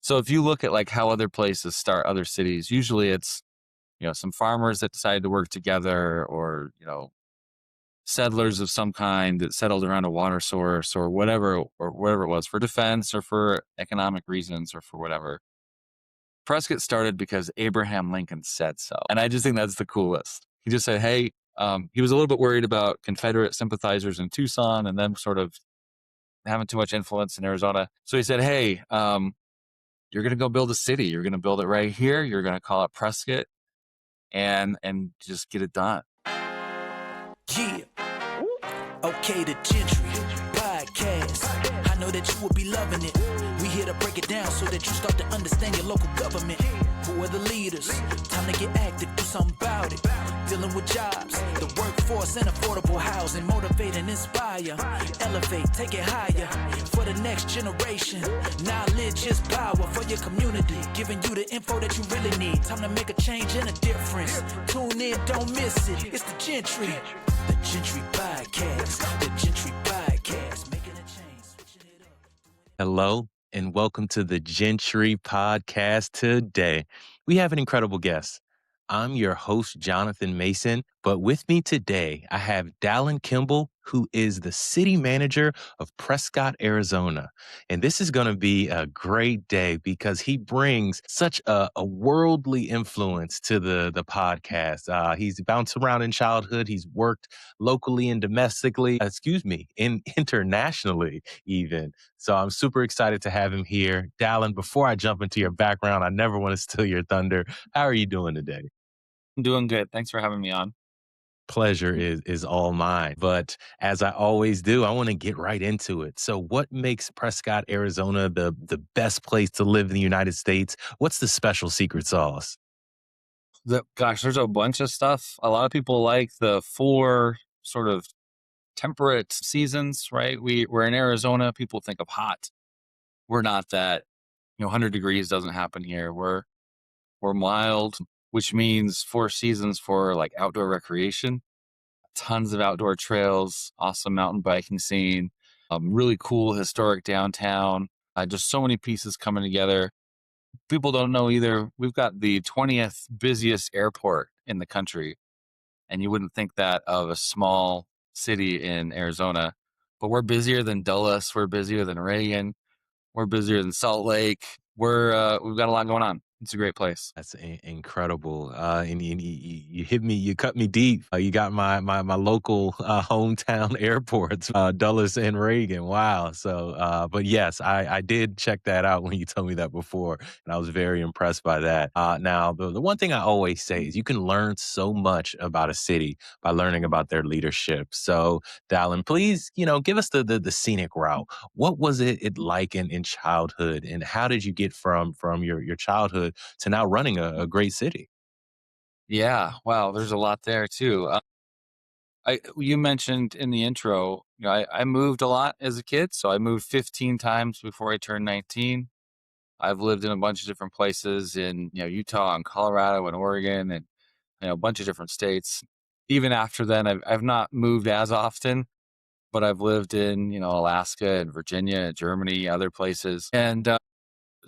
So if you look at like how other places start other cities, usually it's, some farmers that decided to work together or, settlers of some kind that settled around a water source or whatever it was for defense or for economic reasons or for whatever. Prescott started because Abraham Lincoln said so. And I just think that's the coolest. He just said, hey, he was a little bit worried about Confederate sympathizers in Tucson and them sort of having too much influence in Arizona. So he said, hey, you're going to go build a city. You're going to build it right here. You're going to call it Prescott and just get it done. Yeah. Okay, the Jentry Podcast. I know that you will be loving it. We here to break it down so that you start to understand your local government. Who are the leaders? Time to get active, do something about it. Dealing with jobs, the workforce, and affordable housing. Motivate and inspire. Elevate, take it higher. For the next generation, knowledge is power for your community. Giving you the info that you really need. Time to make a change and a difference. Tune in, don't miss it. It's the Jentry. The Jentry Podcast. The Jentry Podcast. Making a change, switching it up. Hello, and welcome to the Jentry Podcast. Today, we have an incredible guest. I'm your host, Jonathan Mason, but with me today, I have Dallin Kimble, who is the city manager of Prescott, Arizona. And this is going to be a great day because he brings such a worldly influence to the podcast. He's bounced around in childhood. He's worked locally and domestically, internationally even. So I'm super excited to have him here. Dallin, before I jump into your background, I never want to steal your thunder. How are you doing today? I'm doing good. Thanks for having me on. Pleasure is all mine. But as I always do, I want to get right into it. So what makes Prescott, Arizona the best place to live in the United States? What's the special secret sauce? There's a bunch of stuff. A lot of people like the 4 sort of temperate seasons, right? We're in Arizona. People think of hot. We're not that. 100 degrees doesn't happen here. We're mild, which means 4 seasons for like outdoor recreation, tons of outdoor trails, awesome mountain biking scene, really cool historic downtown, just so many pieces coming together. People don't know either. We've got the 20th busiest airport in the country, and you wouldn't think that of a small city in Arizona, but we're busier than Dulles. We're busier than Reagan. We're busier than Salt Lake. We've got a lot going on. It's a great place. That's incredible. And you hit me, you cut me deep. You got my local hometown airports, Dulles and Reagan. Wow. So, but yes, I did check that out when you told me that before, and I was very impressed by that. Now, the one thing I always say is you can learn so much about a city by learning about their leadership. So, Dallin, please, give us the scenic route. What was it like in childhood, and how did you get from your childhood to now running a great city? Yeah. Wow. There's a lot there too. You mentioned in the intro, I moved a lot as a kid. So I moved 15 times before I turned 19. I've lived in a bunch of different places in, Utah and Colorado and Oregon and, a bunch of different states. Even after then, I've not moved as often, but I've lived in, Alaska and Virginia and Germany, other places. And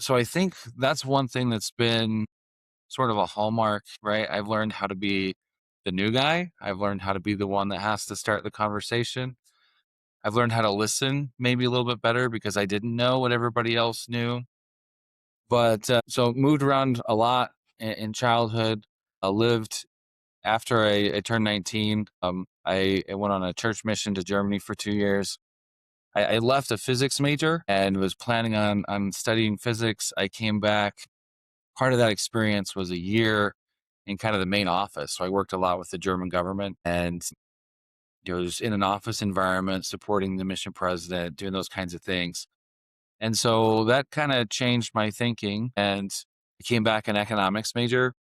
so I think that's one thing that's been sort of a hallmark, right? I've learned how to be the new guy. I've learned how to be the one that has to start the conversation. I've learned how to listen maybe a little bit better because I didn't know what everybody else knew. But so moved around a lot in childhood. I lived after I turned 19. I went on a church mission to Germany for 2 years. I left a physics major and was planning on studying physics. I came back. Part of that experience was a year in kind of the main office. So I worked a lot with the German government and was in an office environment, supporting the mission president, doing those kinds of things. And so that kind of changed my thinking, and I came back an economics major.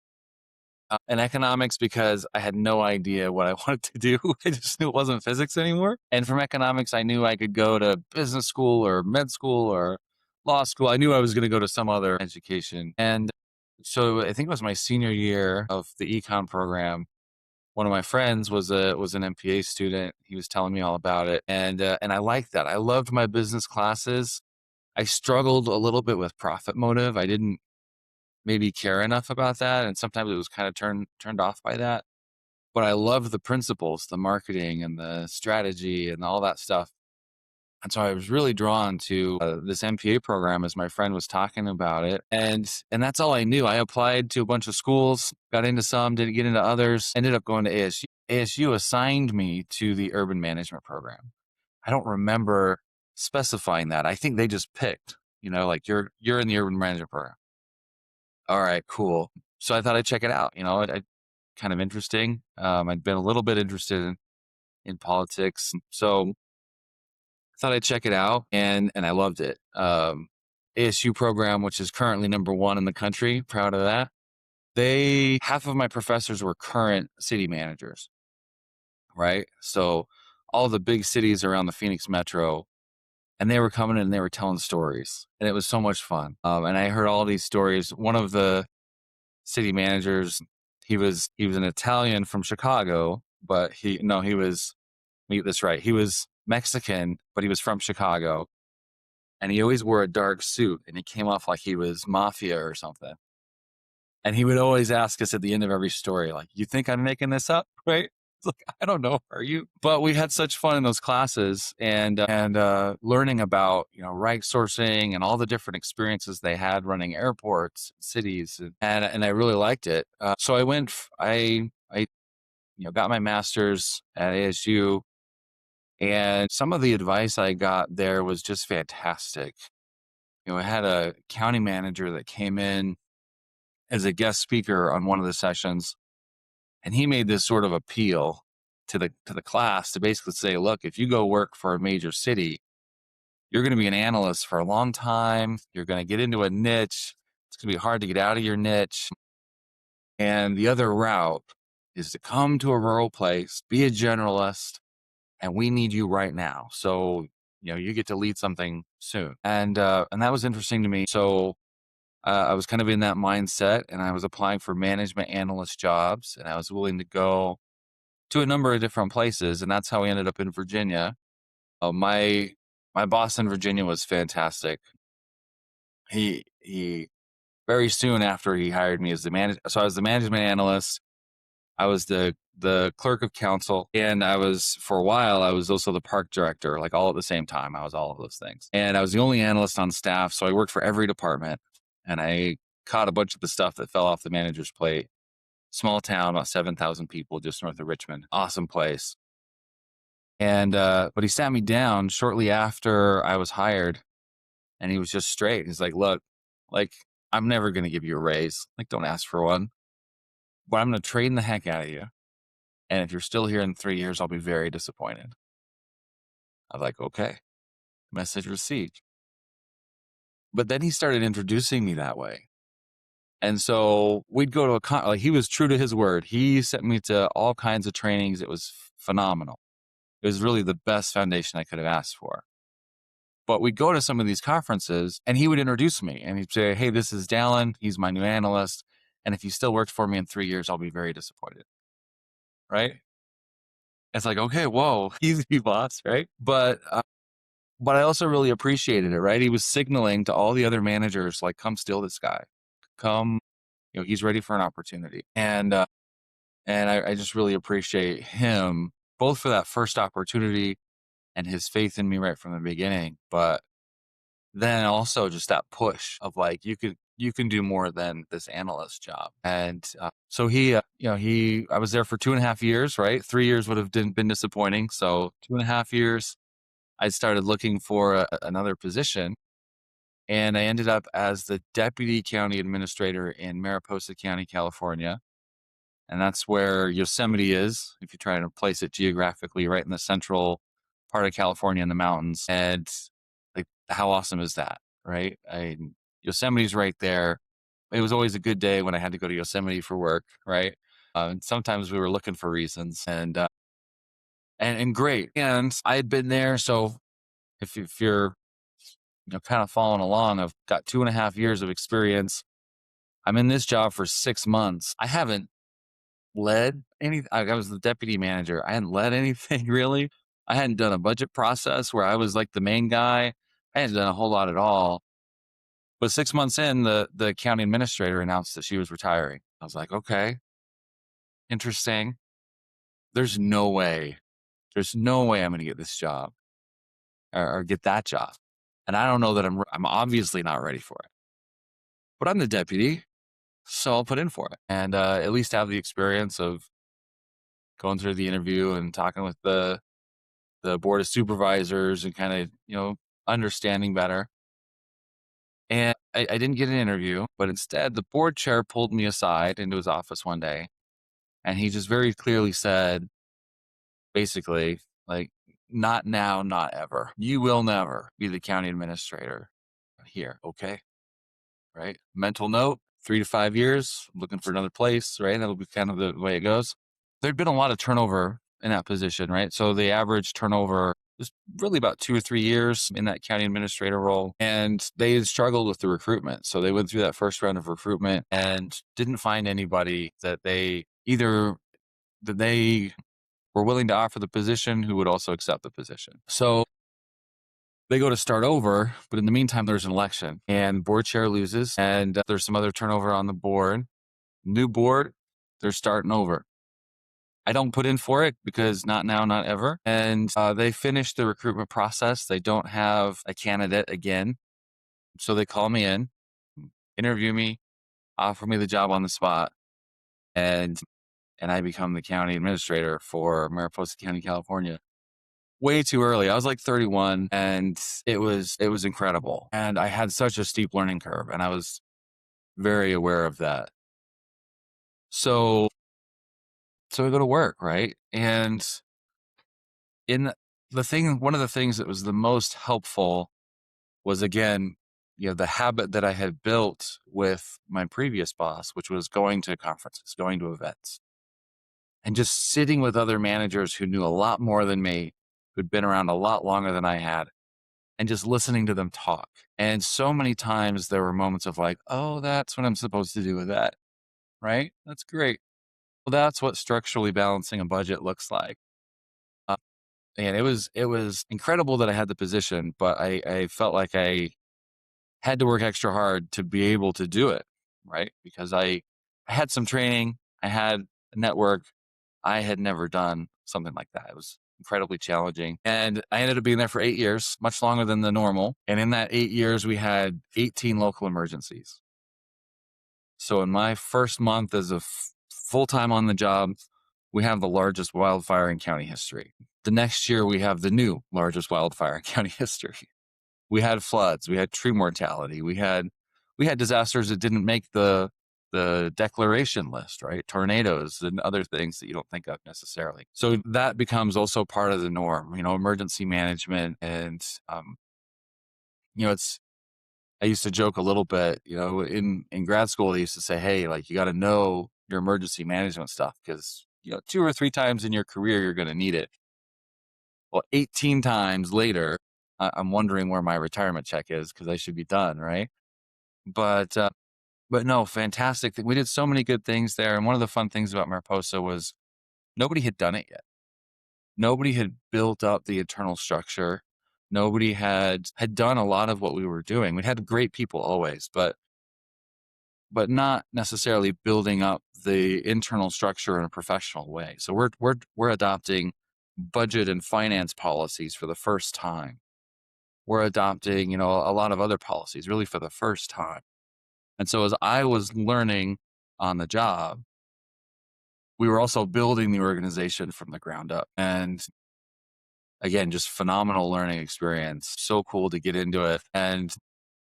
In economics because I had no idea what I wanted to do. I just knew it wasn't physics anymore. And from economics, I knew I could go to business school or med school or law school. I knew I was going to go to some other education. And so I think it was my senior year of the econ program. One of my friends was an MPA student. He was telling me all about it. And I liked that. I loved my business classes. I struggled a little bit with profit motive. I didn't maybe care enough about that, and sometimes it was kind of turned off by that. But I love the principles, the marketing and the strategy and all that stuff. And so I was really drawn to this MPA program as my friend was talking about it. And that's all I knew. I applied to a bunch of schools, got into some, didn't get into others, ended up going to ASU. ASU assigned me to the urban management program. I don't remember specifying that. I think they just picked, like you're in the urban management program. All right, cool. So I thought I'd check it out. I kind of interesting. I'd been a little bit interested in politics. So thought I'd check it out, and I loved it. ASU program, which is currently number 1 in the country, proud of that. Half of my professors were current city managers, right? So all the big cities around the Phoenix metro, and they were coming in and they were telling stories, and it was so much fun. And I heard all these stories. One of the city managers, he was an Italian from Chicago, but he was, let me get this right. He was Mexican, but he was from Chicago. And he always wore a dark suit, and he came off like he was mafia or something. And he would always ask us at the end of every story, like, you think I'm making this up, right? It's like, I don't know, are you? But we had such fun in those classes and learning about, right sourcing and all the different experiences they had running airports, cities. And I really liked it. So I got my master's at ASU. And some of the advice I got there was just fantastic. I had a county manager that came in as a guest speaker on one of the sessions, and he made this sort of appeal to the class to basically say, look, if you go work for a major city, you're going to be an analyst for a long time. You're going to get into a niche. It's going to be hard to get out of your niche. And the other route is to come to a rural place, be a generalist, and we need you right now. So, you get to lead something soon. And that was interesting to me. So I was kind of in that mindset, and I was applying for management analyst jobs, and I was willing to go to a number of different places. And that's how we ended up in Virginia. My boss in Virginia was fantastic. He very soon after he hired me as the manager. So I was the management analyst. I was the clerk of council, and for a while, I was also the park director, like all at the same time. I was all of those things. And I was the only analyst on staff. So I worked for every department, and I caught a bunch of the stuff that fell off the manager's plate. Small town, about 7,000 people just north of Richmond. Awesome place. And, but he sat me down shortly after I was hired, and he was just straight. He's like, look, like, I'm never going to give you a raise. Like, don't ask for one. But I'm going to train the heck out of you. And if you're still here in 3 years, I'll be very disappointed. I was like, okay, message received. But then he started introducing me that way. And so we'd go to like, he was true to his word. He sent me to all kinds of trainings. It was phenomenal. It was really the best foundation I could have asked for. But we'd go to some of these conferences, and he would introduce me, and he'd say, hey, this is Dallin. He's my new analyst. And if he still worked for me in 3 years, I'll be very disappointed. Right? It's like, okay, whoa, easy boss, right? But I also really appreciated it, right? He was signaling to all the other managers, like, come steal this guy. Come, he's ready for an opportunity. And I just really appreciate him, both for that first opportunity and his faith in me right from the beginning, but then also just that push of like, you can do more than this analyst job. And so I was there for 2.5 years, right? 3 years would have been disappointing. So 2.5 years, I started looking for another position, and I ended up as the deputy county administrator in Mariposa County, California. And that's where Yosemite is, if you try to place it geographically, right in the central part of California in the mountains. And like, how awesome is that, right? Yosemite's right there. It was always a good day when I had to go to Yosemite for work, right? And sometimes we were looking for reasons, and great. And I had been there, so if you're kind of following along, I've got 2.5 years of experience. I'm in this job for 6 months. I haven't led anything. I was the deputy manager. I hadn't led anything really. I hadn't done a budget process where I was like the main guy. I I hadn't done a whole lot at all. But 6 months in, the county administrator announced that she was retiring. I was like, okay, interesting. There's no way. There's no way I'm going to get this job or get that job. And I don't know that I'm obviously not ready for it. But I'm the deputy, so I'll put in for it and at least have the experience of going through the interview and talking with the board of supervisors and kind of, understanding better. And I didn't get an interview, but instead the board chair pulled me aside into his office one day. And he just very clearly said, basically, like, not now, not ever. You will never be the county administrator here. Okay. Right. Mental note, 3 to 5 years, looking for another place. Right. That'll be kind of the way it goes. There'd been a lot of turnover in that position. Right. So the average turnover was really about 2 or 3 years in that county administrator role. And they had struggled with the recruitment. So they went through that first round of recruitment and didn't find anybody that they were willing to offer the position who would also accept the position. So they go to start over, but in the meantime, there's an election and board chair loses and there's some other turnover on the board. New board, they're starting over. I don't put in for it because not now, not ever. And they finish the recruitment process. They don't have a candidate again. So they call me in, interview me, offer me the job on the spot. And I become the county administrator for Mariposa County, California. Way too early. I was like 31 and it was incredible. And I had such a steep learning curve and I was very aware of that. So I go to work, right? And one of the things that was the most helpful was, again, the habit that I had built with my previous boss, which was going to conferences, going to events, and just sitting with other managers who knew a lot more than me, who'd been around a lot longer than I had, and just listening to them talk. And so many times there were moments of like, oh, that's what I'm supposed to do with that, right? That's great. Well, that's what structurally balancing a budget looks like. And it was incredible that I had the position, but I felt like I had to work extra hard to be able to do it, right? Because I had some training, I had a network, I had never done something like that. It was incredibly challenging. And I ended up being there for 8 years, much longer than the normal. And in that 8 years, we had 18 local emergencies. So in my first month as a full-time on the job, we have the largest wildfire in county history. The next year, we have the new largest wildfire in county history. We had floods, we had tree mortality, we had disasters that didn't make the declaration list, right? Tornadoes and other things that you don't think of necessarily. So that becomes also part of the norm, emergency management. And, I used to joke a little bit, in grad school, they used to say, hey, like, you got to know your emergency management stuff because, 2 or 3 times in your career, you're going to need it. Well, 18 times later, I'm wondering where my retirement check is because I should be done, right? But no, fantastic. We did so many good things there. And one of the fun things about Mariposa was nobody had done it yet. Nobody had built up the internal structure. Nobody had done a lot of what we were doing. We had great people always, but not necessarily building up the internal structure in a professional way. So we're adopting budget and finance policies for the first time. We're adopting, a lot of other policies really for the first time. And so as I was learning on the job, we were also building the organization from the ground up. And again, just phenomenal learning experience. So cool to get into it. And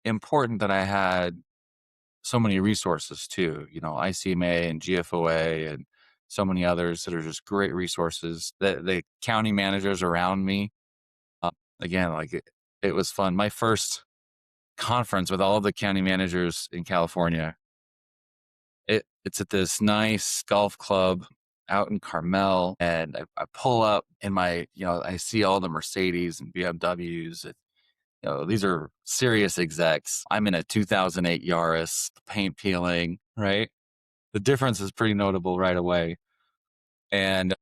important that I had so many resources too, ICMA and GFOA and so many others that are just great resources. The county managers around me, again, like it was fun. My first conference with all of the county managers in California, it's at this nice golf club out in Carmel, and I pull up in my, I see all the Mercedes and BMWs, and these are serious execs. I'm in a 2008 Yaris, paint peeling, right? The difference is pretty notable right away. And,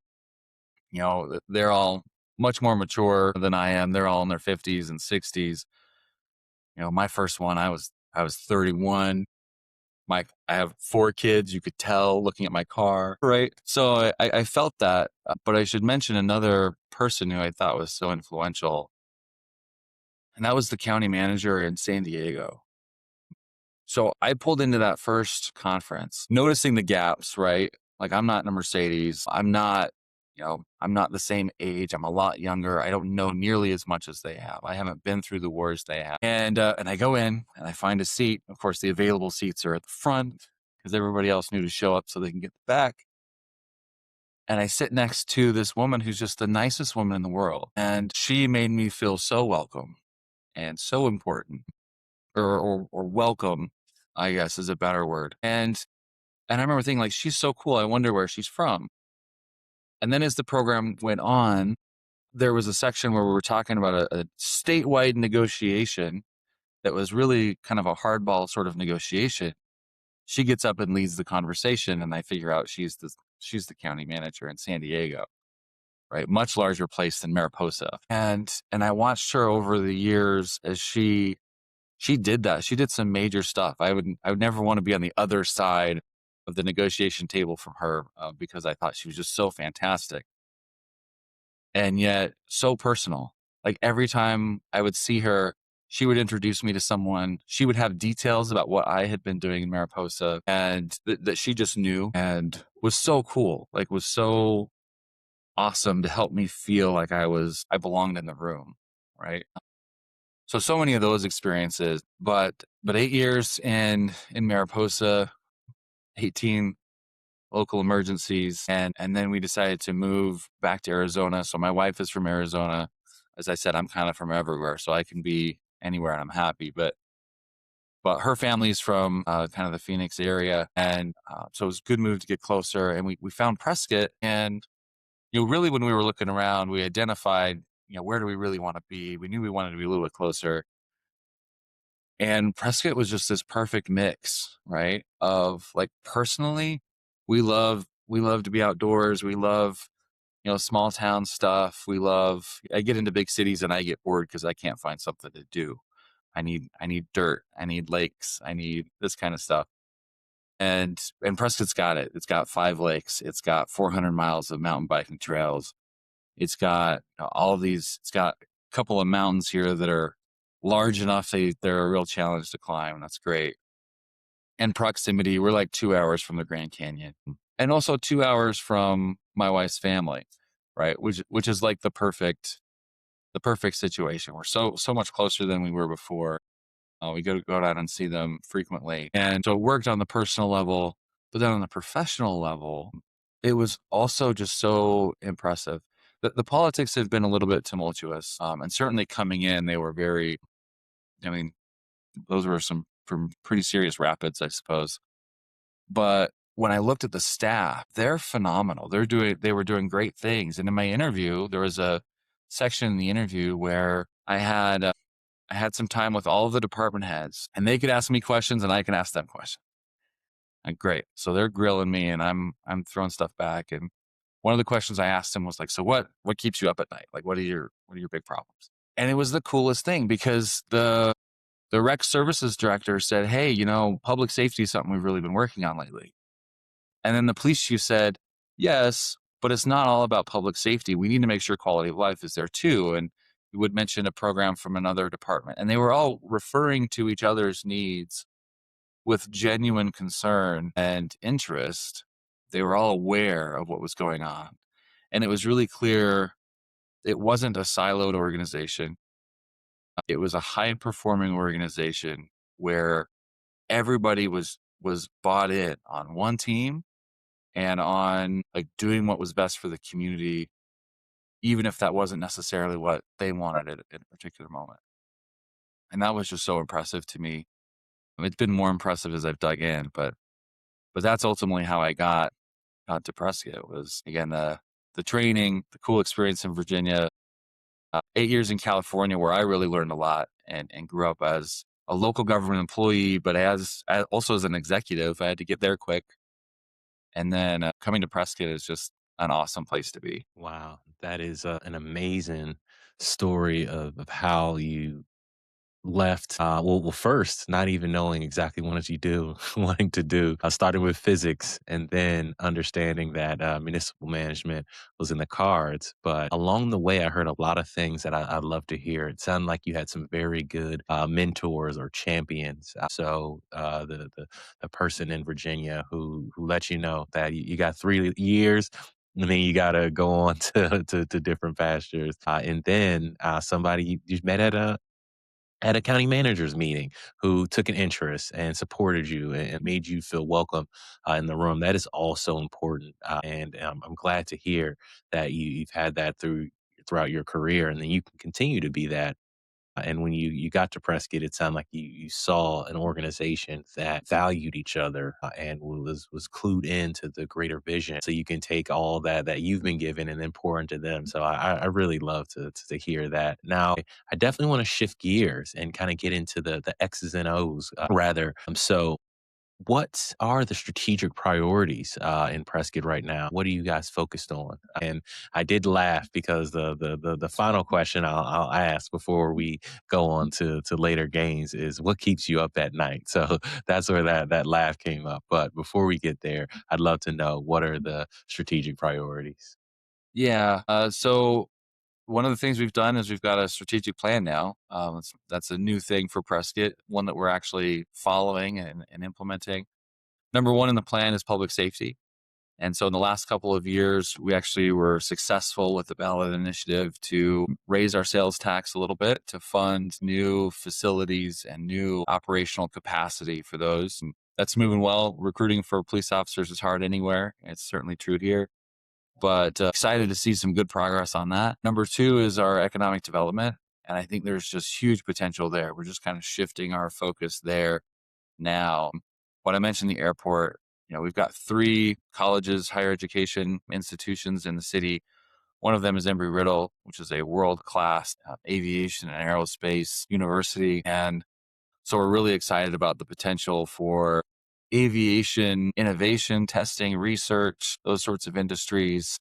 they're all much more mature than I am. They're all in their 50s and 60s. My first one, I was 31. I have 4 kids. You could tell looking at my car, right? So I felt that, but I should mention another person who I thought was so influential, and that was the county manager in San Diego. So I pulled into that first conference, noticing the gaps, right? Like I'm not in a Mercedes. I'm not the same age. I'm a lot younger. I don't know nearly as much as they have. I haven't been through the wars they have. And I go in and I find a seat. Of course, the available seats are at the front because everybody else knew to show up so they can get the back. And I sit next to this woman who's just the nicest woman in the world. And she made me feel so welcome and so important or welcome, I guess is a better word. And I remember thinking like, she's so cool. I wonder where she's from. And then as the program went on, there was a section where we were talking about a statewide negotiation that was really kind of a hardball sort of negotiation. She gets up and leads the conversation, and I figure out she's the county manager in San Diego, right? Much larger place than Mariposa. And I watched her over the years as she did that. She did some major stuff. I would never want to be on the other side of the negotiation table from her because I thought she was just so fantastic and yet so personal. Like every time I would see her, she would introduce me to someone. She would have details about what I had been doing in Mariposa and that she just knew and was so cool. Like was so awesome to help me feel like I belonged in the room. Right. So many of those experiences, but 8 years in Mariposa, 18 local emergencies, and then we decided to move back to Arizona. So my wife is from Arizona. As I said, I'm kind of from everywhere, so I can be anywhere and I'm happy. But her family's from kind of the Phoenix area, and so it was a good move to get closer. And we found Prescott, and really when we were looking around, we identified where do we really want to be. We knew we wanted to be a little bit closer. And Prescott was just this perfect mix, right? Of like personally, we love to be outdoors. We love, small town stuff. I get into big cities and I get bored because I can't find something to do. I need dirt. I need lakes. I need this kind of stuff. And Prescott's got it. It's got 5 lakes. It's got 400 miles of mountain biking trails. It's got all of these. It's got a couple of mountains here that are large enough they're a real challenge to climb. That's great. And proximity, we're like 2 hours from the Grand Canyon, and also 2 hours from my wife's family, right? Which is like the perfect situation. We're so much closer than we were before. We go down and see them frequently, and so it worked on the personal level, but then on the professional level, it was also just so impressive. The politics have been a little bit tumultuous, and certainly coming in, they were very. I mean, those were some from pretty serious rapids, I suppose. But when I looked at the staff, they're phenomenal. They were doing great things. And in my interview, there was a section in the interview where I had some time with all of the department heads, and they could ask me questions, and I can ask them questions. And great. So they're grilling me, and I'm throwing stuff back. And one of the questions I asked them was like, "So what keeps you up at night? Like, what are your big problems?" And it was the coolest thing because the rec services director said, "Hey, public safety is something we've really been working on lately." And then the police chief said, "Yes, but it's not all about public safety. We need to make sure quality of life is there too." And we would mention a program from another department. And they were all referring to each other's needs with genuine concern and interest. They were all aware of what was going on. And it was really clear it wasn't a siloed organization. It was a high performing organization where everybody was bought in on one team and on like doing what was best for the community, even if that wasn't necessarily what they wanted at a particular moment. And that was just so impressive to me. It's been more impressive as I've dug in, but that's ultimately how I got to Prescott. Was again the training, the cool experience in Virginia, 8 years in California where I really learned a lot and grew up as a local government employee, but also as an executive. I had to get there quick. And then coming to Prescott is just an awesome place to be. Wow, that is an amazing story of how you left, first, not even knowing exactly what you do, wanting to do. I started with physics and then understanding that municipal management was in the cards. But along the way, I heard a lot of things that I'd love to hear. It sounded like you had some very good mentors or champions. The person in Virginia who let you know that you got 3 years and then you got to go on to different pastures. And then somebody you met at a county managers meeting who took an interest and supported you and made you feel welcome in the room. That is also important. And I'm glad to hear that you've had that throughout your career and then you can continue to be that and when you got to Prescott, it sounded like you saw an organization that valued each other and was clued into the greater vision. So you can take all that you've been given and then pour into them. So I really love to hear that. Now I definitely want to shift gears and kind of get into the X's and O's rather. So what are the strategic priorities in Prescott right now? What are you guys focused on? And I did laugh because the final question I'll ask before we go on to later games is what keeps you up at night. So that's where that laugh came up. But before we get there, I'd love to know what are the strategic priorities. Yeah. So one of the things we've done is we've got a strategic plan now. That's a new thing for Prescott, one that we're actually following and implementing. Number one in the plan is public safety. And so in the last couple of years, we actually were successful with the ballot initiative to raise our sales tax a little bit to fund new facilities and new operational capacity for those. And that's moving well. Recruiting for police officers is hard anywhere. It's certainly true here, but excited to see some good progress on that. Number two is our economic development. And I think there's just huge potential there. We're just kind of shifting our focus there now. When I mentioned the airport, we've got 3 colleges, higher education institutions in the city. One of them is Embry-Riddle, which is a world-class aviation and aerospace university. And so we're really excited about the potential for aviation innovation, testing, research, those sorts of industries,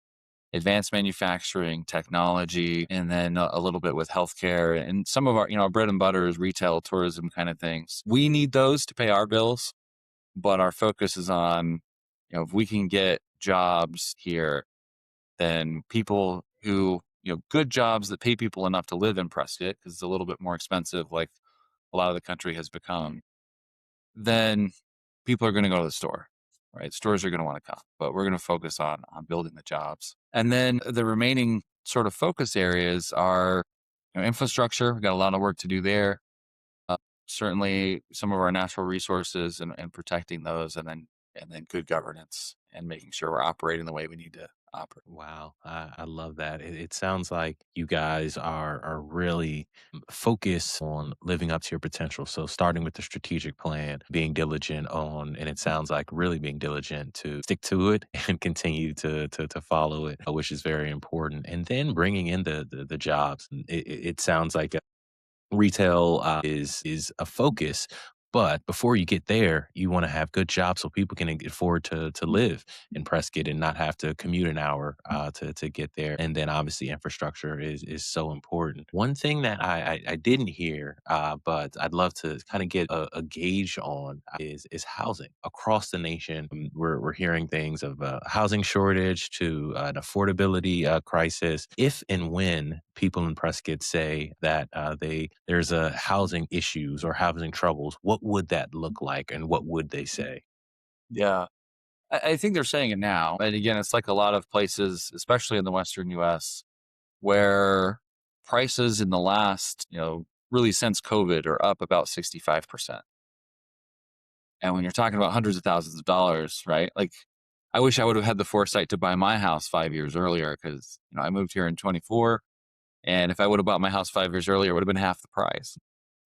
advanced manufacturing, technology, and then a little bit with healthcare. And some of our bread and butter is retail, tourism kind of things. We need those to pay our bills, but our focus is on, if we can get jobs here, then people who, good jobs that pay people enough to live in Prescott, because it's a little bit more expensive, like a lot of the country has become, then people are going to go to the store, right? Stores are going to want to come, but we're going to focus on building the jobs. And then the remaining sort of focus areas are infrastructure. We've got a lot of work to do there. Certainly some of our natural resources and protecting those, and then good governance and making sure we're operating the way we need to operate. Wow, I love that. It sounds like you guys are really focused on living up to your potential. So starting with the strategic plan, being diligent on, and it sounds like really being diligent to stick to it and continue to follow it, which is very important. And then bringing in the jobs. It sounds like retail is a focus. But before you get there, you want to have good jobs so people can afford to live in Prescott and not have to commute an hour to get there. And then obviously infrastructure is so important. One thing that I didn't hear, but I'd love to kind of get a gauge on is housing across the nation. We're hearing things of a housing shortage to an affordability crisis. If and when people in Prescott say that there's a housing issues or housing troubles, what would that look like and what would they say? Yeah. I think they're saying it now. And again, it's like a lot of places, especially in the Western US, where prices in the last, really since COVID are up about 65%. And when you're talking about hundreds of thousands of dollars, right? Like, I wish I would have had the foresight to buy my house 5 years earlier because, I moved here in 24. And if I would have bought my house 5 years earlier, it would have been half the price.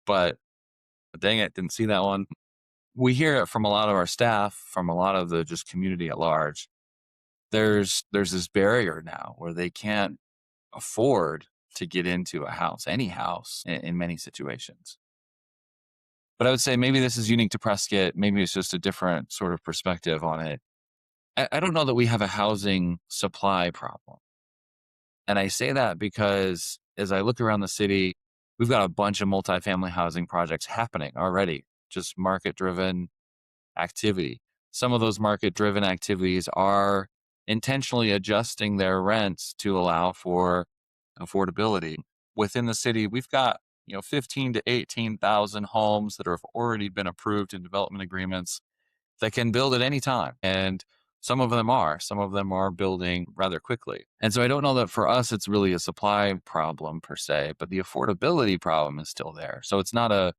But dang it, didn't see that one. We hear it from a lot of our staff, from a lot of the just community at large. There's this barrier now where they can't afford to get into a house, any house in many situations. But I would say maybe this is unique to Prescott. Maybe it's just a different sort of perspective on it. I don't know that we have a housing supply problem. And I say that because as I look around the city, we've got a bunch of multifamily housing projects happening already, just market driven activity. Some of those market driven activities are intentionally adjusting their rents to allow for affordability. Within the city, we've got 15 to 18,000 homes that have already been approved in development agreements that can build at any time. And some of them are building rather quickly. And so I don't know that for us, it's really a supply problem per se, but the affordability problem is still there. So it's not a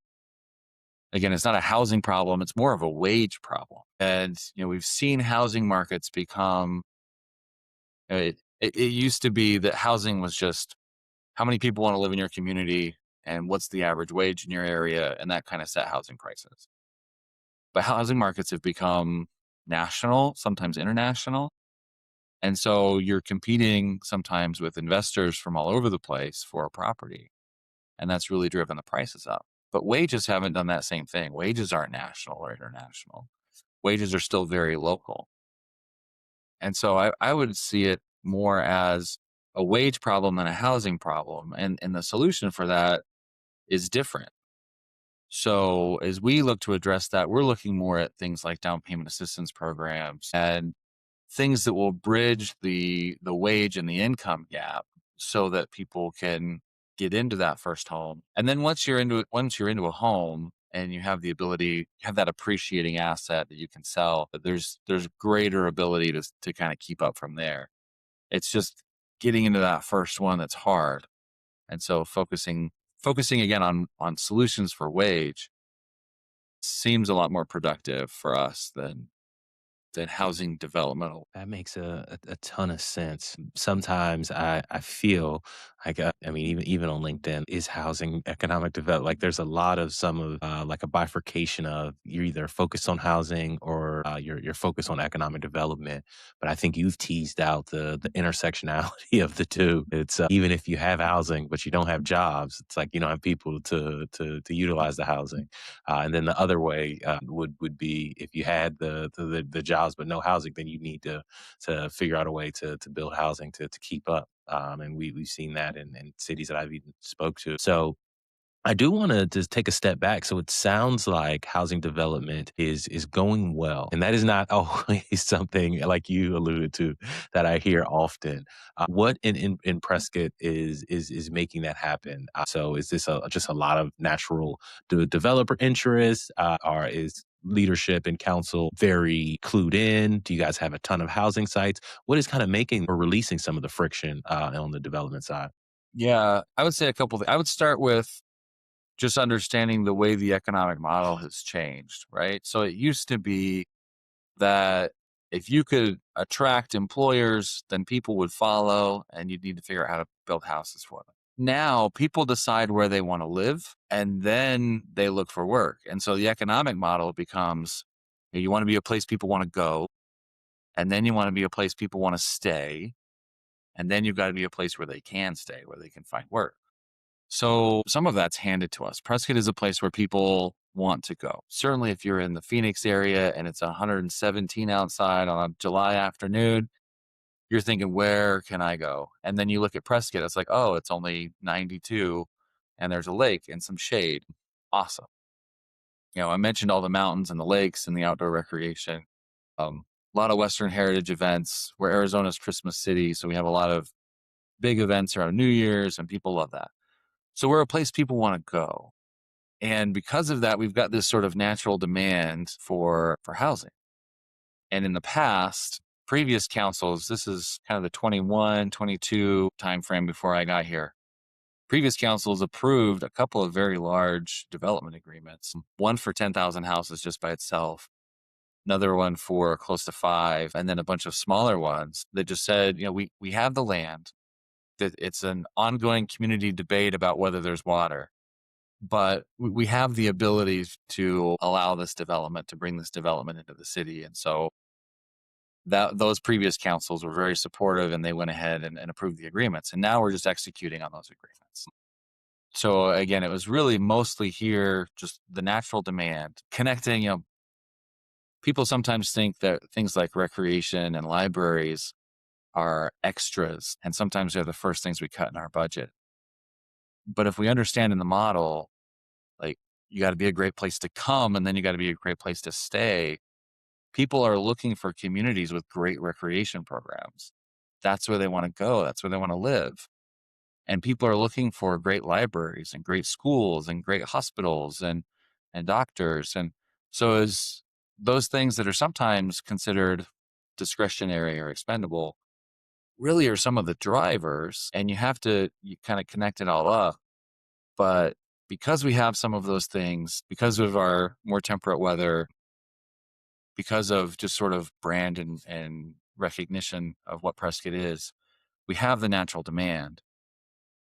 housing problem. It's more of a wage problem. And, we've seen housing markets become, it used to be that housing was just how many people want to live in your community and what's the average wage in your area. And that kind of set housing prices. But housing markets have become national, sometimes international. And so you're competing sometimes with investors from all over the place for a property. And that's really driven the prices up. But wages haven't done that same thing. Wages aren't national or international. Wages are still very local. And so I would see it more as a wage problem than a housing problem. And the solution for that is different. So as we look to address that, we're looking more at things like down payment assistance programs and things that will bridge the wage and the income gap so that people can get into that first home. And then once you're into a home and you have the ability, you have that appreciating asset that you can sell, that there's greater ability to kind of keep up from there. It's just getting into that first one that's hard. And so focusing again on solutions for wage seems a lot more productive for us than housing developmental. That makes a ton of sense. Sometimes I feel like, I mean, even on LinkedIn, is housing economic development? Like there's a lot of some of like a bifurcation of you're either focused on housing or you're focused on economic development. But I think you've teased out the intersectionality of the two. It's even if you have housing, but you don't have jobs, it's like you don't have people to utilize the housing. And then the other way would be if you had the jobs but no housing, then you need to figure out a way to build housing to keep up. And we've seen that in cities that I've even spoke to. So I do want to just take a step back. So it sounds like housing development is going well, and that is not always something like you alluded to that I hear often. What in Prescott is making that happen? So is this just a lot of natural developer interest, or is leadership and council very clued in? Do you guys have a ton of housing sites? What is kind of making or releasing some of the friction on the development side? Yeah, I would say a couple things. I would start with just understanding the way the economic model has changed, right? So it used to be that if you could attract employers, then people would follow and you'd need to figure out how to build houses for them. Now people decide where they want to live and then they look for work. And so the economic model becomes you want to be a place people want to go, and then you want to be a place people want to stay, and then you've got to be a place where they can stay, where they can find work. So some of that's handed to us. Prescott is a place where people want to go. Certainly if you're in the Phoenix area and it's 117 outside on a July afternoon, you're thinking, where can I go? And then you look at Prescott, it's like, oh, it's only 92 and there's a lake and some shade. Awesome. I mentioned all the mountains and the lakes and the outdoor recreation. A lot of Western heritage events. We're Arizona's Christmas city, so we have a lot of big events around New Year's and people love that. So we're a place people want to go. And because of that, we've got this sort of natural demand for housing. And in the past, previous councils, this is kind of the 21, 22 timeframe before I got here. Previous councils approved a couple of very large development agreements, one for 10,000 houses just by itself, another one for close to 5, and then a bunch of smaller ones that just said, we have the land, that it's an ongoing community debate about whether there's water, but we have the ability to allow this development, to bring this development into the city. And so those previous councils were very supportive and they went ahead and approved the agreements. And now we're just executing on those agreements. So again, it was really mostly here, just the natural demand connecting, people sometimes think that things like recreation and libraries are extras, and sometimes they're the first things we cut in our budget. But if we understand in the model, like, you got to be a great place to come, and then you got to be a great place to stay. People are looking for communities with great recreation programs. That's where they want to go. That's where they want to live. And people are looking for great libraries and great schools and great hospitals and doctors. And so as those things that are sometimes considered discretionary or expendable really are some of the drivers, and you kind of connect it all up. But because we have some of those things, because of our more temperate weather, because of just sort of brand and recognition of what Prescott is, we have the natural demand.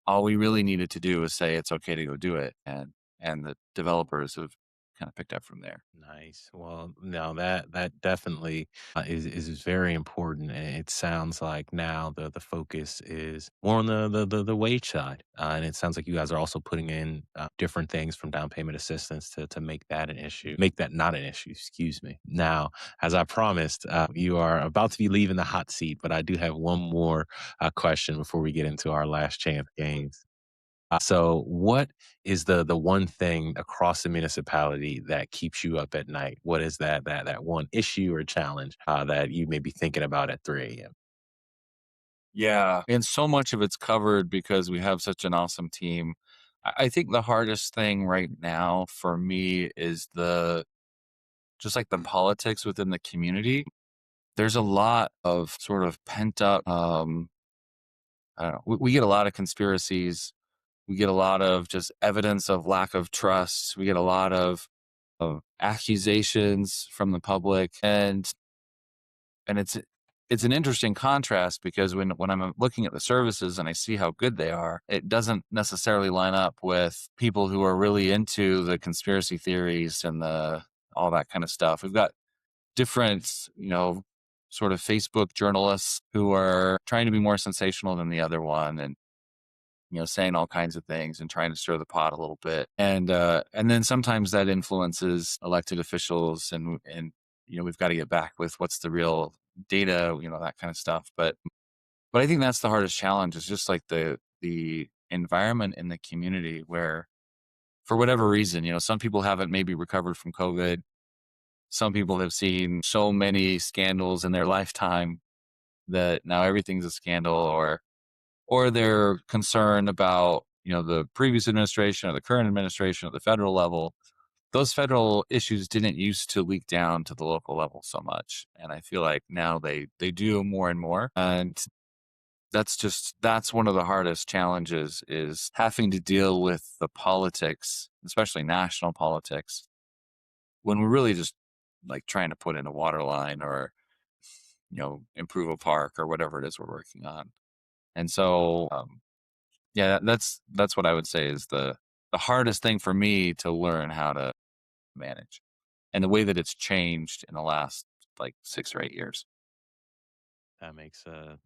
All we really needed to do was say it's okay to go do it, and the developers have kind of picked up from there. Nice. Well, no, that definitely is very important, and it sounds like now the focus is more on the wage side, and it sounds like you guys are also putting in different things from down payment assistance to make that an issue, make that not an issue. Excuse me. Now, as I promised, you are about to be leaving the hot seat, but I do have one more question before we get into our last chance games. So, what is the one thing across the municipality that keeps you up at night? What is that one issue or challenge that you may be thinking about at 3 a.m.? Yeah. And so much of it's covered because we have such an awesome team. I think the hardest thing right now for me is just like the politics within the community. There's a lot of sort of pent up, I don't know, we get a lot of conspiracies. We get a lot of just evidence of lack of trust. We get a lot of accusations from the public. And it's an interesting contrast because when I'm looking at the services and I see how good they are, it doesn't necessarily line up with people who are really into the conspiracy theories and the all that kind of stuff. We've got different, sort of Facebook journalists who are trying to be more sensational than the other one, and saying all kinds of things and trying to stir the pot a little bit. And then sometimes that influences elected officials, and we've got to get back with what's the real data, that kind of stuff. But I think that's the hardest challenge, is just like the environment in the community where, for whatever reason, some people haven't maybe recovered from COVID. Some people have seen so many scandals in their lifetime that now everything's a scandal, or they're concerned about, the previous administration or the current administration at the federal level. Those federal issues didn't used to leak down to the local level so much. And I feel like now they do more and more. And that's one of the hardest challenges, is having to deal with the politics, especially national politics, when we're really just like trying to put in a water line or, improve a park or whatever it is we're working on. And so, yeah, that's what I would say is the hardest thing for me to learn how to manage, and the way that it's changed in the last like 6 or 8 years. That makes a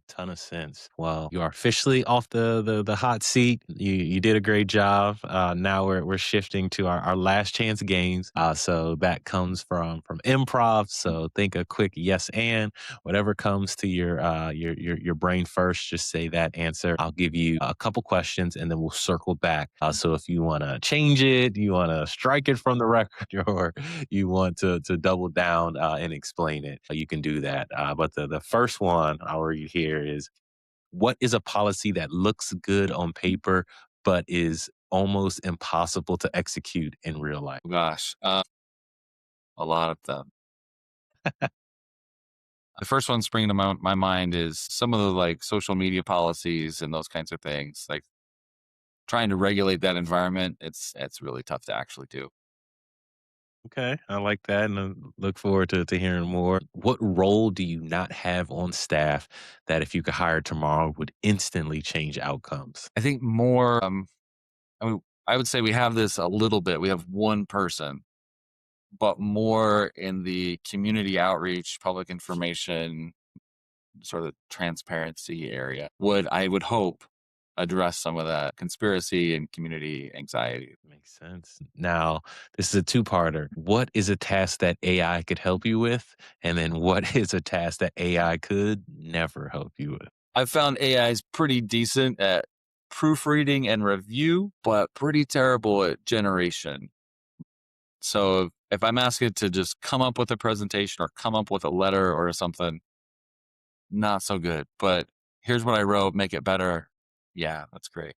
ton of sense. Well, you are officially off the hot seat. You did a great job. Now we're shifting to our last chance games. So that comes from improv. So think a quick yes and whatever comes to your brain first. Just say that answer. I'll give you a couple questions and then we'll circle back. So if you want to change it, you want to strike it from the record, or you want to double down and explain it, you can do that. But the first one I'll read here is: what is a policy that looks good on paper but is almost impossible to execute in real life? Gosh, a lot of them. The first one springing to my mind is some of the like social media policies and those kinds of things. Like trying to regulate that environment, it's really tough to actually do. Okay, I like that, and I look forward to hearing more. What role do you not have on staff that, if you could hire tomorrow, would instantly change outcomes? I think more. I mean, I would say we have this a little bit. We have one person, but more in the community outreach, public information, sort of transparency area. I would hope, address some of that conspiracy and community anxiety. Makes sense. Now, this is a two-parter. What is a task that AI could help you with? And then what is a task that AI could never help you with? I've found AI is pretty decent at proofreading and review, but pretty terrible at generation. So if I'm asked it to just come up with a presentation or come up with a letter or something, not so good. But here's what I wrote, make it better. Yeah, that's great.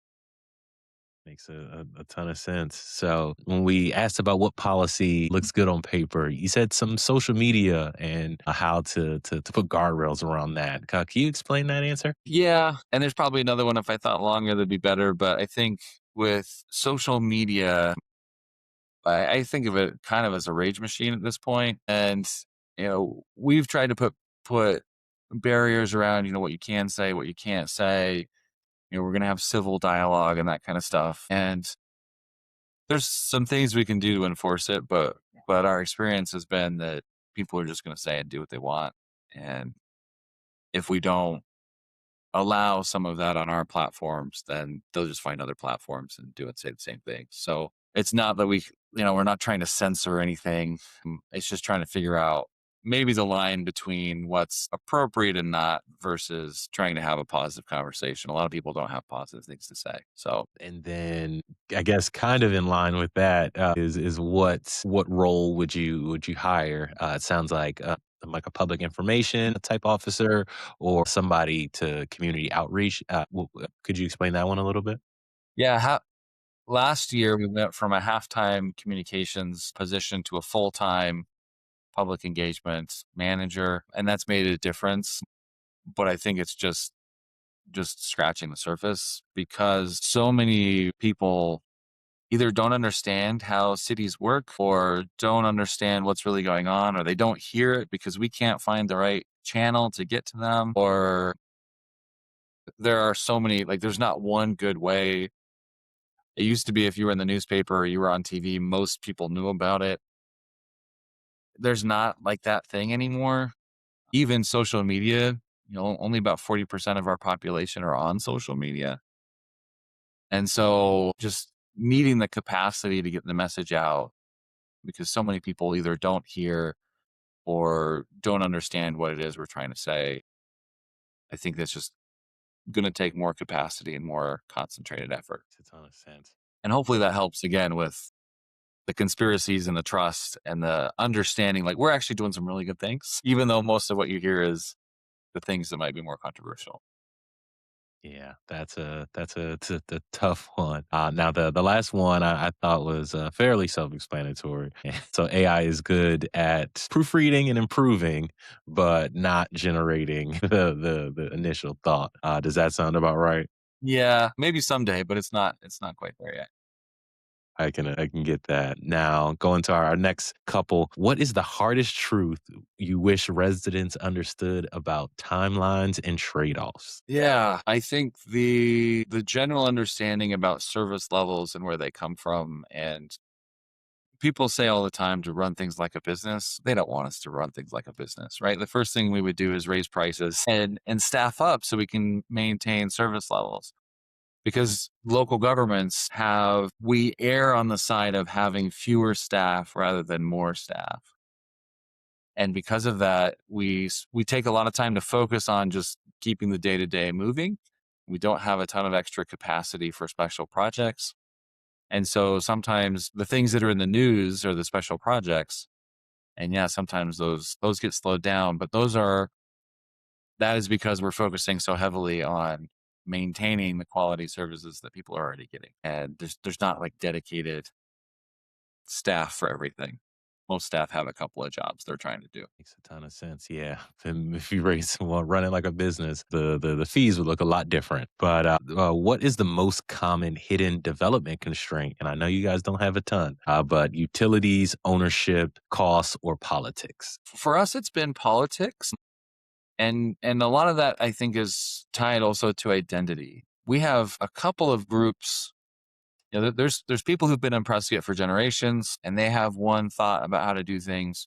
Makes a ton of sense. So when we asked about what policy looks good on paper, you said some social media and how to put guardrails around that. Can you explain that answer? Yeah. And there's probably another one if I thought longer that'd be better. But I think with social media, I think of it kind of as a rage machine at this point. And, we've tried to put barriers around, what you can say, what you can't say. We're going to have civil dialogue and that kind of stuff. And there's some things we can do to enforce it, but our experience has been that people are just going to say and do what they want. And if we don't allow some of that on our platforms, then they'll just find other platforms and do and say the same thing. So it's not that we're not trying to censor anything. It's just trying to figure out maybe the line between what's appropriate and not versus trying to have a positive conversation. A lot of people don't have positive things to say. So And then I guess kind of in line with that is what role would you hire? It sounds like a public information type officer or somebody to community outreach. Could you explain that one a little bit? yeah, last year we went from a halftime communications position to a full-time public engagement manager, and that's made a difference. But I think it's just scratching the surface because so many people either don't understand how cities work or don't understand what's really going on, or they don't hear it because we can't find the right channel to get to them, or there are so many, like, there's not one good way. It used to be if you were in the newspaper or you were on TV, most people knew about it. There's not like that thing anymore. Even social media, only about 40% of our population are on social media. And so just needing the capacity to get the message out because so many people either don't hear or don't understand what it is we're trying to say. I think that's just going to take more capacity and more concentrated effort. Makes a ton of sense. And hopefully that helps again with the conspiracies and the trust and the understanding, like we're actually doing some really good things, even though most of what you hear is the things that might be more controversial. Yeah, that's a tough one. Now the last one I thought was fairly self-explanatory. So AI is good at proofreading and improving, but not generating the initial thought. Does that sound about right? Yeah, maybe someday, but it's not quite there yet. I can get that. Now, going to our next couple, what is the hardest truth you wish residents understood about timelines and trade-offs? Yeah, I think the general understanding about service levels and where they come from, and people say all the time to run things like a business. They don't want us to run things like a business, right? The first thing we would do is raise prices and staff up so we can maintain service levels. Because local governments we err on the side of having fewer staff rather than more staff. And because of that, we take a lot of time to focus on just keeping the day-to-day moving. We don't have a ton of extra capacity for special projects. And so sometimes the things that are in the news are the special projects. And yeah, sometimes those get slowed down, but that is because we're focusing so heavily on maintaining the quality services that people are already getting. And there's not like dedicated staff for everything. Most staff have a couple of jobs they're trying to do. Makes a ton of sense. Yeah. And if you raise well, run it like a business, the fees would look a lot different. But what is the most common hidden development constraint? And I know you guys don't have a ton, but utilities, ownership, costs, or politics. For us, it's been politics. And a lot of that I think is tied also to identity. We have a couple of groups. There's people who've been in Prescott for generations, and they have one thought about how to do things.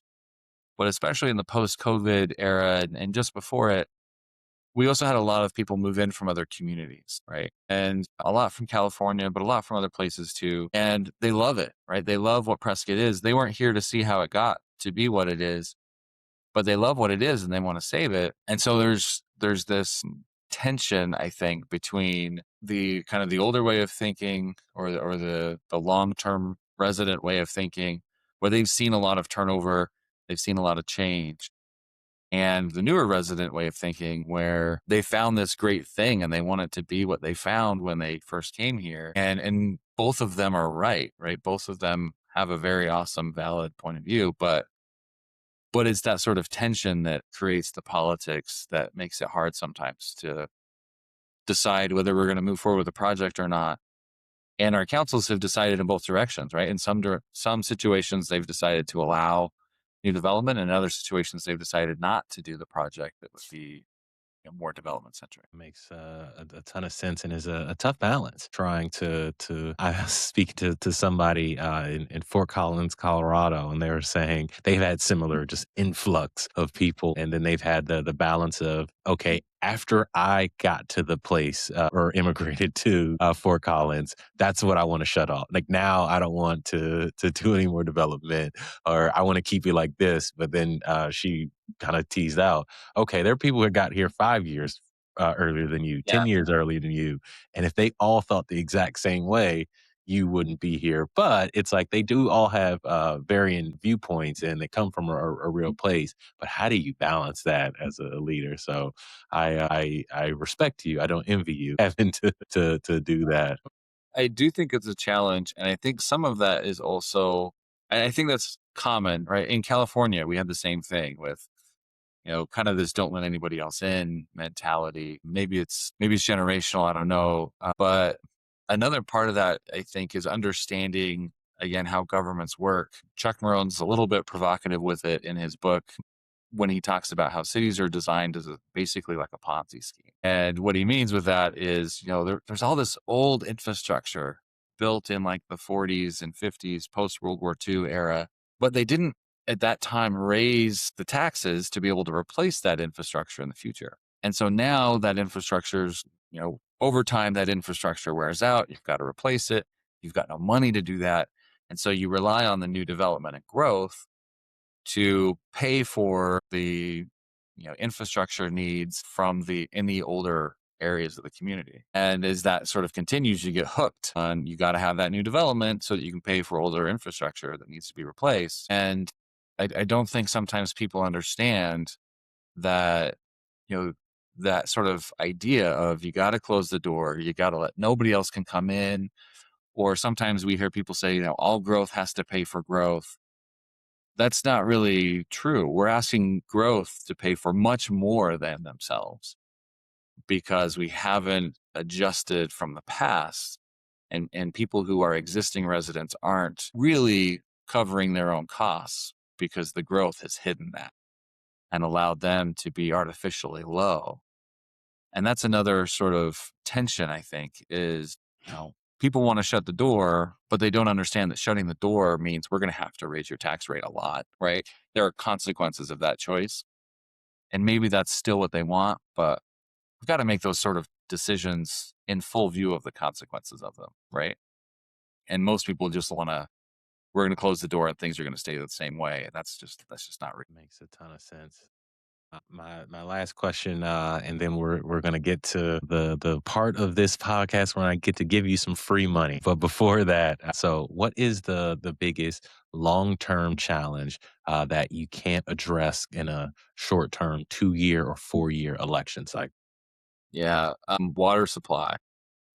But especially in the post-COVID era and just before it, we also had a lot of people move in from other communities, right? And a lot from California, but a lot from other places too. And they love it, right? They love what Prescott is. They weren't here to see how it got to be what it is, but they love what it is and they want to save it. And so there's this tension, I think, between the kind of the older way of thinking, or the long-term resident way of thinking, where they've seen a lot of turnover, they've seen a lot of change, and the newer resident way of thinking, where they found this great thing and they want it to be what they found when they first came here. And both of them are right? Both of them have a very awesome, valid point of view, but it's that sort of tension that creates the politics that makes it hard sometimes to decide whether we're going to move forward with a project or not. And our councils have decided in both directions, right? In some situations, they've decided to allow new development, and in other situations, they've decided not to do the project that would be, more development centric. Makes a ton of sense and is a tough balance trying to I speak to somebody in Fort Collins, Colorado, and they were saying they've had similar just influx of people, and then they've had the balance of, okay, after I got to the place or immigrated to Fort Collins, that's what I want to shut off. Like now, I don't want to do any more development, or I want to keep it like this. But then she kind of teased out, okay, there are people who got here 5 years earlier than you, Yeah. 10 years earlier than you. And if they all thought the exact same way, you wouldn't be here. But it's like they do all have varying viewpoints and they come from a real place. But how do you balance that as a leader? So I respect you. I don't envy you having to do that. I do think it's a challenge. And I think some of that is also, and I think that's common, right? In California, we have the same thing with, kind of this don't let anybody else in mentality. Maybe it's generational. I don't know. But another part of that, I think, is understanding again how governments work. Chuck Marone's a little bit provocative with it in his book when he talks about how cities are designed as basically like a Ponzi scheme. And what he means with that is, there's all this old infrastructure built in like the 40s and 50s post World War II era, but they didn't at that time raise the taxes to be able to replace that infrastructure in the future. And so now that infrastructure's, over time, that infrastructure wears out. You've got to replace it. You've got no money to do that. And so you rely on the new development and growth to pay for the infrastructure needs in the older areas of the community. And as that sort of continues, you get hooked on, you got to have that new development so that you can pay for older infrastructure that needs to be replaced. And I don't think sometimes people understand that, that sort of idea of you got to close the door, you got to let nobody else can come in. Or sometimes we hear people say, all growth has to pay for growth. That's not really true. We're asking growth to pay for much more than themselves because we haven't adjusted from the past, and people who are existing residents aren't really covering their own costs because the growth has hidden that and allowed them to be artificially low. And that's another sort of tension, I think, is, people want to shut the door, but they don't understand that shutting the door means we're going to have to raise your tax rate a lot, right? There are consequences of that choice. And maybe that's still what they want, but we've got to make those sort of decisions in full view of the consequences of them, right? And most people just we're going to close the door and things are going to stay the same way. And that's just not real. Makes a ton of sense. My last question, and then we're gonna get to the part of this podcast where I get to give you some free money. But before that, so what is the biggest long term challenge that you can't address in a short term 2 year or 4 year election cycle? Yeah. Water supply.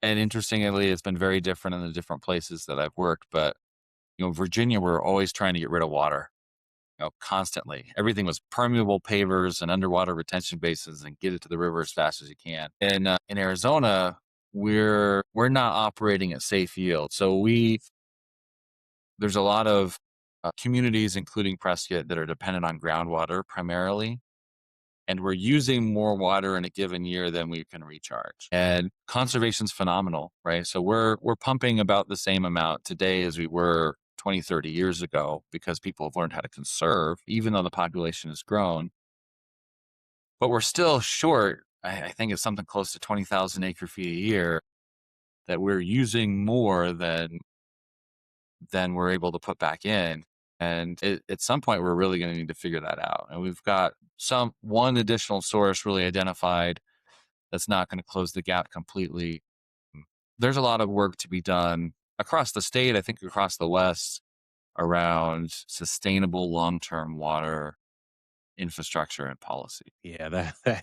And interestingly, it's been very different in the different places that I've worked. But, Virginia, we're always trying to get rid of water. Constantly. Everything was permeable pavers and underwater retention basins and get it to the river as fast as you can. And in Arizona, we're not operating at safe yield. So there's a lot of communities, including Prescott, that are dependent on groundwater primarily. And we're using more water in a given year than we can recharge. And conservation's phenomenal, right? So we're pumping about the same amount today as we were 20, 30 years ago because people have learned how to conserve, even though the population has grown. But we're still short. I think it's something close to 20,000 acre feet a year that we're using more than we're able to put back in. And at some point, we're really going to need to figure that out. And we've got one additional source really identified that's not going to close the gap completely. there's a lot of work to be done across the state, I think across the West, around sustainable long-term water infrastructure and policy. Yeah,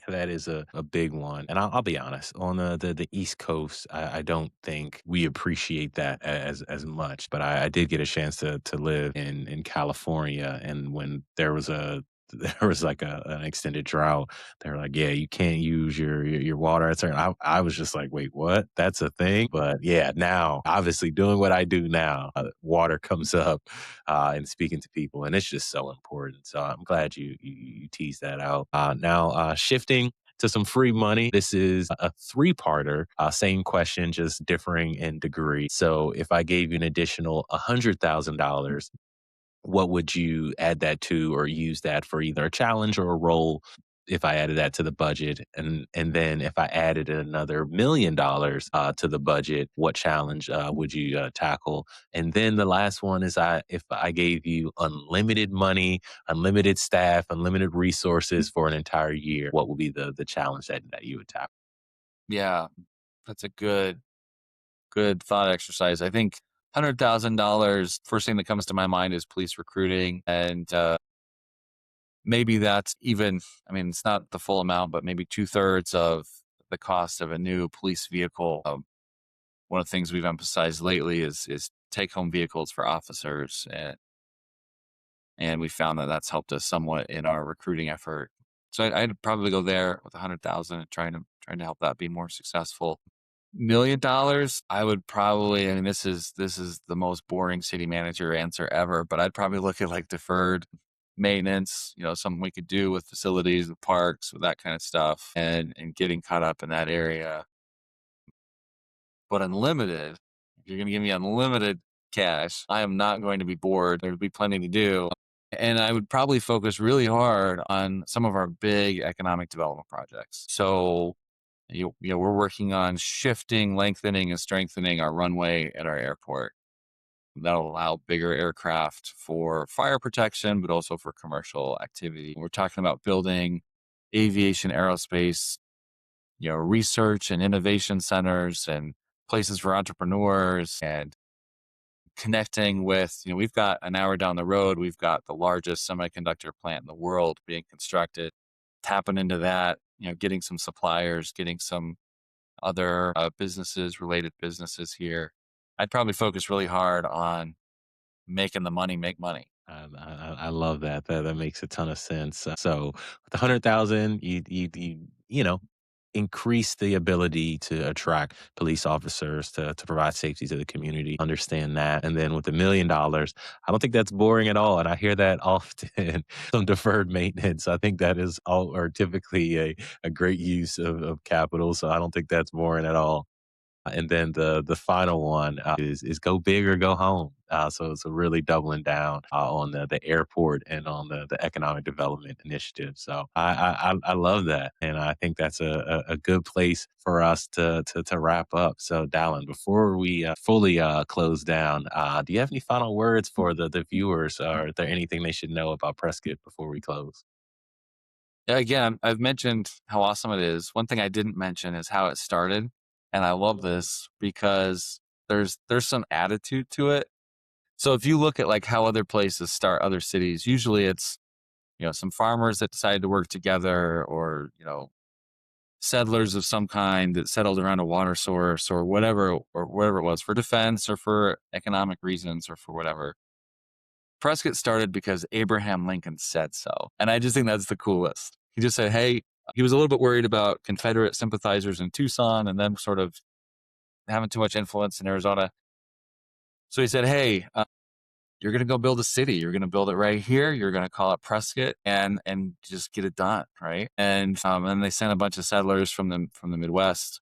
that is a big one, and I'll be honest. On the East Coast, I don't think we appreciate that as much. But I did get a chance to live in California, and when there was a there was like an extended drought, they were like, "Yeah, you can't use your water." At certain, I was just like, "Wait, what? That's a thing?" But yeah, now obviously doing what I do now, water comes up and speaking to people, and it's just so important. So I'm glad you teased that out. Now shifting to some free money. This is a three-parter, same question, just differing in degree. So if I gave you an additional $100,000, what would you add that to or use that for either a challenge or a role if I added that to the budget? And then if I added another $1 million to the budget, what challenge would you tackle? And then the last one is if I gave you unlimited money, unlimited staff, unlimited resources for an entire year, what would be the challenge that you would tackle? Yeah, that's a good thought exercise. I think $100,000, first thing that comes to my mind is police recruiting. And maybe that's even, I mean, it's not the full amount, but maybe two-thirds of the cost of a new police vehicle. One of the things we've emphasized lately is take-home vehicles for officers. And we found that that's helped us somewhat in our recruiting effort. So I'd probably go there with 100,000 and trying to help that be more successful. $1 million, I would probably, I mean, this is the most boring city manager answer ever, but I'd probably look at like deferred maintenance, something we could do with facilities, with parks, with that kind of stuff, and getting caught up in that area. But unlimited, if you're going to give me unlimited cash, I am not going to be bored. There'll be plenty to do. And I would probably focus really hard on some of our big economic development projects. So, we're working on shifting, lengthening, and strengthening our runway at our airport. That'll allow bigger aircraft for fire protection, but also for commercial activity. We're talking about building aviation, aerospace, research and innovation centers and places for entrepreneurs, and connecting with, we've got an hour down the road, we've got the largest semiconductor plant in the world being constructed. Tapping into that, getting some suppliers, getting some other related businesses here. I'd probably focus really hard on making the money make money. I love that. That makes a ton of sense. So with 100,000, you know increase the ability to attract police officers to provide safety to the community. Understand that, and then with $1 million, I don't think that's boring at all, and I hear that often. Some deferred maintenance. I think that is all or typically a great use of capital. So I don't think that's boring at all. And then the final one is go big or go home. So really doubling down on the airport and on the economic development initiative. So I love that, and I think that's a good place for us to wrap up. So Dallin, before we fully close down, do you have any final words for the viewers? Or is there anything they should know about Prescott before we close? Yeah, again, I've mentioned how awesome it is. One thing I didn't mention is how it started. And I love this because there's some attitude to it. So if you look at like how other places start, other cities, usually it's, some farmers that decided to work together, or, settlers of some kind that settled around a water source, or whatever it was, for defense or for economic reasons or for whatever. Prescott started because Abraham Lincoln said so. And I just think that's the coolest. He just said, hey, he was a little bit worried about Confederate sympathizers in Tucson and them sort of having too much influence in Arizona. So he said, hey, you're going to go build a city. You're going to build it right here. You're going to call it Prescott, and just get it done, right? And they sent a bunch of settlers from the Midwest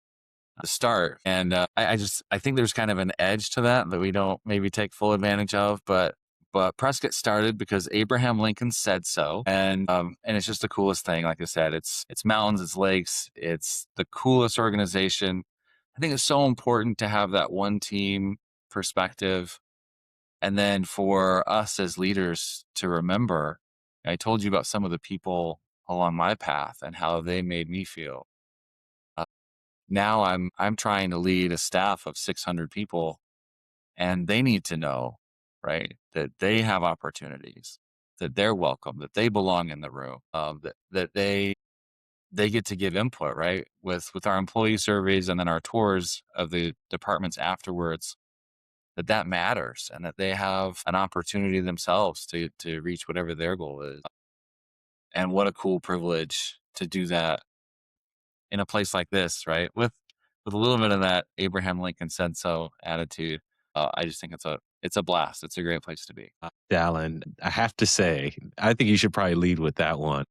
to start. And I think there's kind of an edge to that we don't maybe take full advantage of, but Prescott started because Abraham Lincoln said so, and it's just the coolest thing. Like I said, it's mountains, it's lakes, it's the coolest organization. I think it's so important to have that one team perspective, and then for us as leaders to remember. I told you about some of the people along my path and how they made me feel. Now I'm trying to lead a staff of 600 people, and they need to know, right, that they have opportunities, that they're welcome, that they belong in the room, that they get to give input, right, with our employee surveys and then our tours of the departments afterwards, that matters and that they have an opportunity themselves to reach whatever their goal is. And what a cool privilege to do that in a place like this, right? With a little bit of that Abraham Lincoln said so attitude. I just think it's a blast. It's a great place to be. Dallin, I have to say, I think you should probably lead with that one.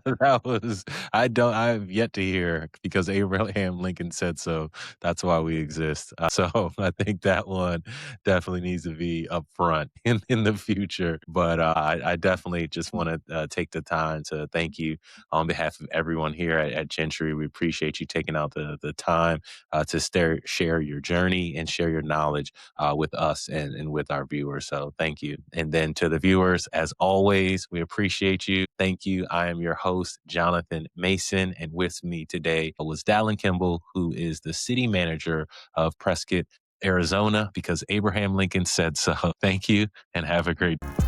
That was I've yet to hear because Abraham Lincoln said so. That's why we exist. So I think that one definitely needs to be up front in the future. But I definitely just want to take the time to thank you on behalf of everyone here at Gentry. We appreciate you taking out the time to share your journey and share your knowledge with us and with our viewers. So thank you. And then to the viewers, as always, we appreciate you. Thank you. I am your host, Jonathan Mason. And with me today was Dallin Kimble, who is the city manager of Prescott, Arizona, because Abraham Lincoln said so. Thank you and have a great day.